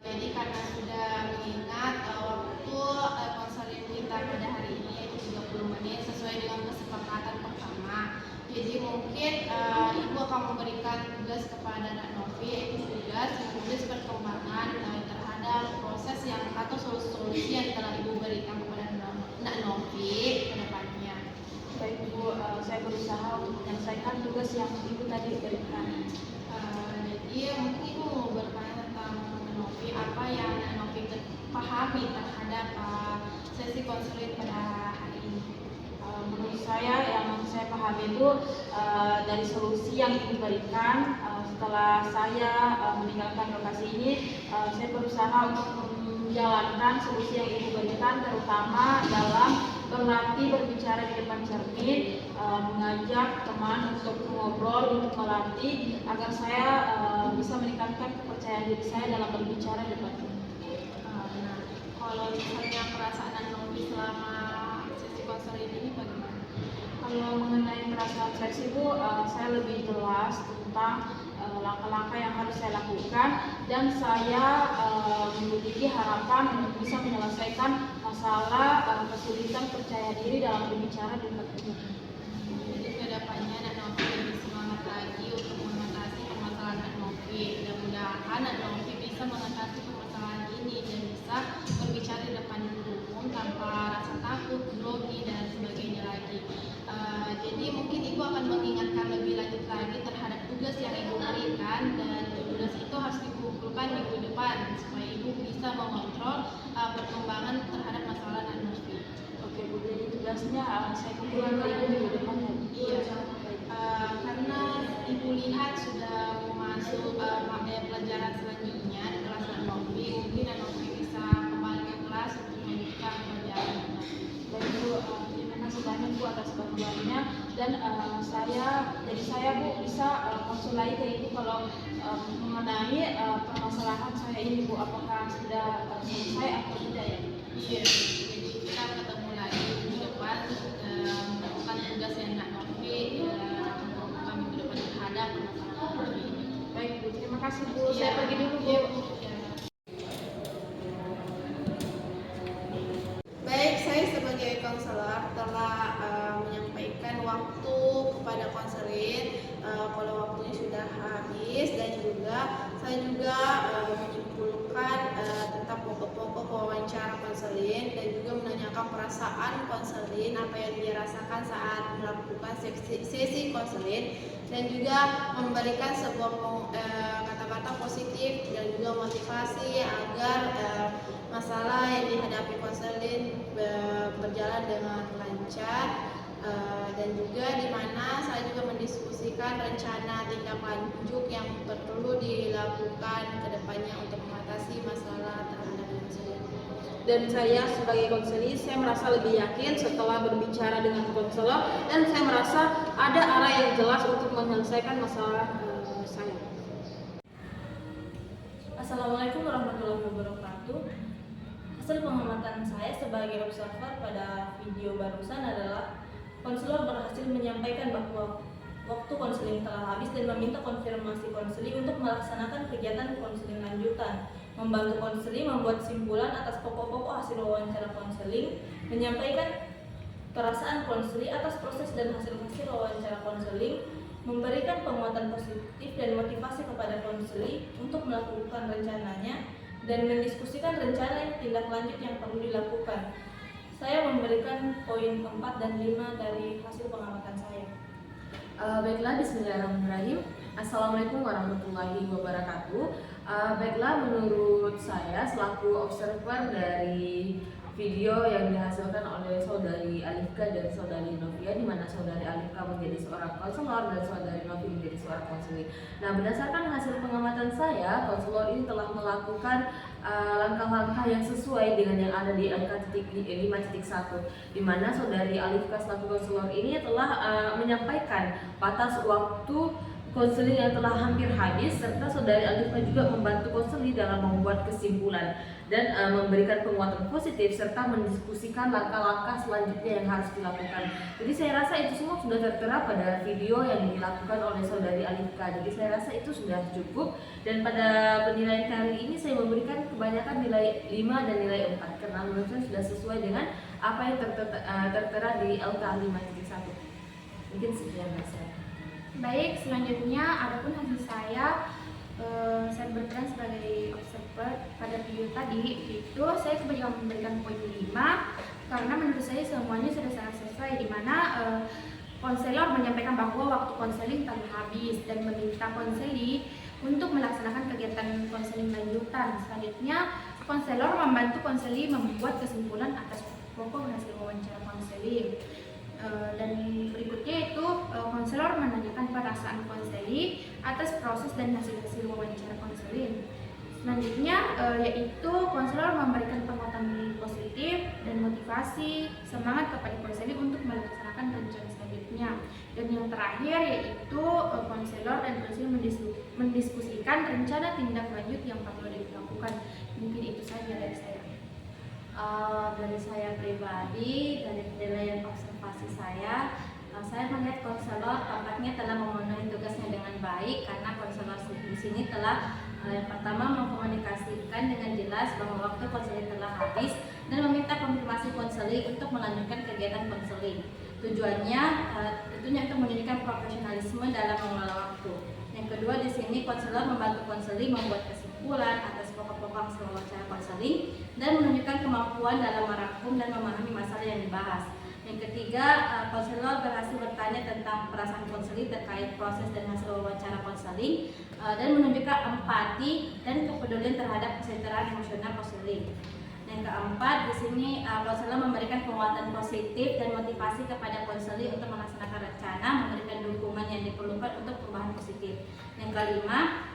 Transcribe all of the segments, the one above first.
Jadi karena sudah mengingat waktu konseling kita pada hari ini yaitu 30 menit sesuai dengan kesepakatan pertama. Jadi mungkin Ibu akan memberikan tugas kepada Nak Novi, yaitu tugas menulis perkembangan terhadap proses yang atau solusi yang telah Ibu berikan kepada Nak Novi ke depannya. Baik Bu, saya berusaha untuk menyelesaikan tugas yang Ibu tadi berikan. Jadi mungkin Ibu mau bertanya tentang Novi, apa yang Novi pahami terhadap sesi konseling pada hari ini? Menurut saya yang saya pahami itu dari solusi yang Ibu berikan setelah saya meninggalkan lokasi ini, saya berusaha untuk menjalankan solusi yang Ibu berikan, terutama dalam berlatih berbicara di depan cermin, mengajak teman untuk ngobrol, untuk melatih agar saya bisa meningkatkan kepercayaan diri saya dalam berbicara di depan cermin. Nah, kalau misalnya perasaan Novi selama sesi konseling ini bagaimana? Kalau mengenai perasaan saya sih Bu, saya lebih jelas tentang langkah-langkah yang harus saya lakukan, dan saya memiliki harapan untuk bisa menyelesaikan masalah kesulitan percaya diri dalam berbicara di depan umum. Jadi kedepannya Nak Novi lebih semangat lagi untuk mengatasi permasalahan Nak Novi. Mudah-mudahan Nak Novi bisa mengatasi permasalahan ini dan bisa berbicara di depan umum tanpa rasa takut, grogi dan sebagainya lagi. Jadi mungkin Ibu akan mengingatkan lebih lanjut lagi terhadap tugas yang Ibu berikan, dan tugas itu harus dikumpulkan minggu depan supaya Ibu bisa mengontrol perkembangan terhadap masalah Nak Novi. Oke Bu, jadi tugasnya saya kumpulkan ke Ibu minggu depan ya? Iya, karena Ibu lihat sudah masuk pelajaran selanjutnya di kelas Nak Novi, mungkin Nak Novi bisa kembali ke kelas untuk melanjutkan pelajaran. Baik Bu, terima kasih banyak Bu atas bantuannya, dan saya Bu bisa konsul lagi ke Ibu kalau mengenai permasalahan saya ini Bu, apakah sudah selesai atau tidak ya? Iya, jadi kita ketemu lagi minggu depan melakukan tugas yang Nak Novi melakukan minggu depan terhadap permasalahan Novi ini. Baik Bu, terima kasih Bu. Iya, Saya pergi dulu Bu. iya, Bu. Baik, saya sebagai konselor telah menyampaikan waktu kepada konselin kalau waktunya sudah habis, dan juga saya menyimpulkan tentang pokok-pokok wawancara konselin dan juga menanyakan perasaan konselin, apa yang dia rasakan saat melakukan sesi konselin, dan juga memberikan sebuah kata-kata positif dan juga motivasi agar masalah yang dihadapi konselin berjalan dengan lancar, dan juga di mana saya juga mendiskusikan rencana tindak lanjut yang perlu dilakukan ke depannya untuk mengatasi masalah terhadap konselin. Dan saya sebagai konselor, saya merasa lebih yakin setelah berbicara dengan konselor, dan saya merasa ada arah yang jelas untuk menyelesaikan masalah saya. Assalamualaikum warahmatullahi wabarakatuh. Hasil pengamatan saya sebagai observer pada video barusan adalah konselor berhasil menyampaikan bahwa waktu konseling telah habis dan meminta konfirmasi konseling untuk melaksanakan kegiatan konseling lanjutan, membantu konseling membuat simpulan atas pokok-pokok hasil wawancara konseling, menyampaikan perasaan konseling atas proses dan hasil-hasil wawancara konseling, memberikan penguatan positif dan motivasi kepada konseling untuk melakukan rencananya, dan mendiskusikan rencana tindak lanjut yang perlu dilakukan. Saya memberikan poin 4 dan 5 dari hasil pengamatan saya. Baiklah, bismillahirrahmanirrahim. Assalamualaikum warahmatullahi wabarakatuh. Baiklah, menurut saya selaku observer dari video yang dihasilkan oleh saudari Alifka dan saudari Novia, di mana saudari Alifka menjadi seorang konselor dan saudari Novia menjadi seorang konseling. Nah, berdasarkan hasil pengamatan saya, konselor ini telah melakukan langkah-langkah yang sesuai dengan yang ada di MK.5.1, di mana saudari Alifka selaku konselor ini telah menyampaikan batas waktu konseling yang telah hampir habis, serta Saudari Alifah juga membantu konseling dalam membuat kesimpulan dan memberikan penguatan positif serta mendiskusikan langkah-langkah selanjutnya yang harus dilakukan. Jadi saya rasa itu semua sudah tertera pada video yang dilakukan oleh Saudari Alifah. Jadi saya rasa itu sudah cukup, dan pada penilaian kali ini saya memberikan kebanyakan nilai 5 dan nilai 4 karena menurut saya sudah sesuai dengan apa yang tertera di LK 5.1. Mungkin sekian dari saya. Baik, selanjutnya adapun hasil saya berperan sebagai observer pada video tadi. Itu saya kebanyakan memberikan poin 5 karena menurut saya semuanya sudah sangat sesuai, di mana konselor menyampaikan bahwa waktu konseling telah habis dan meminta konseling untuk melaksanakan kegiatan konseling lanjutan. Selanjutnya, konselor membantu konseling membuat kesimpulan atas pokok hasil wawancara konseling. Dan berikutnya itu konselor menanyakan perasaan konseling atas proses dan hasil-hasil wawancara konseling. Selanjutnya yaitu konselor memberikan penguatan positif dan motivasi semangat kepada konseling untuk melaksanakan rencana selanjutnya. Dan yang terakhir yaitu konselor dan konseling mendiskusikan rencana tindak lanjut yang perlu dilakukan. Mungkin itu saja dari saya. Dari saya pribadi, dari penilaian observasi saya melihat konselor tampaknya telah memenuhi tugasnya dengan baik karena konselor di sini telah yang pertama mengkomunikasikan dengan jelas bahwa waktu konseling telah habis dan meminta konfirmasi konseling untuk melanjutkan kegiatan konseling. Tujuannya tentunya untuk menunjukkan profesionalisme dalam mengelola waktu. Yang kedua, di sini konselor membantu konseling membuat kesimpulan atas pokok-pokok hasil wawancara konseling dan menunjukkan kemampuan dalam merangkum dan memahami masalah yang dibahas. Yang ketiga, konselor berhasil bertanya tentang perasaan konseling terkait proses dan hasil wawancara konseling dan menunjukkan empati dan kepedulian terhadap kesejahteraan emosional konseling. Yang keempat, di sini konselor memberikan penguatan positif dan motivasi kepada konseling untuk melaksanakan rencana, memberikan dukungan yang diperlukan untuk perubahan positif. Yang kelima,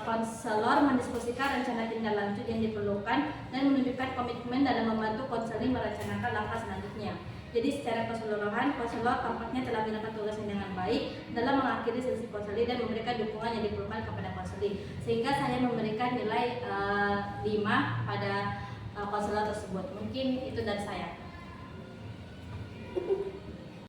konselor mendiskusikan rencana tindak lanjut yang diperlukan dan menunjukkan komitmen dalam membantu konseling merencanakan langkah selanjutnya. Jadi secara keseluruhan, konselor tampaknya telah menjalankan tugasnya dengan baik dalam mengakhiri sesi konseling dan memberikan dukungan yang diperlukan kepada konseling. Sehingga saya memberikan nilai 5 pada konselor tersebut. Mungkin itu dari saya.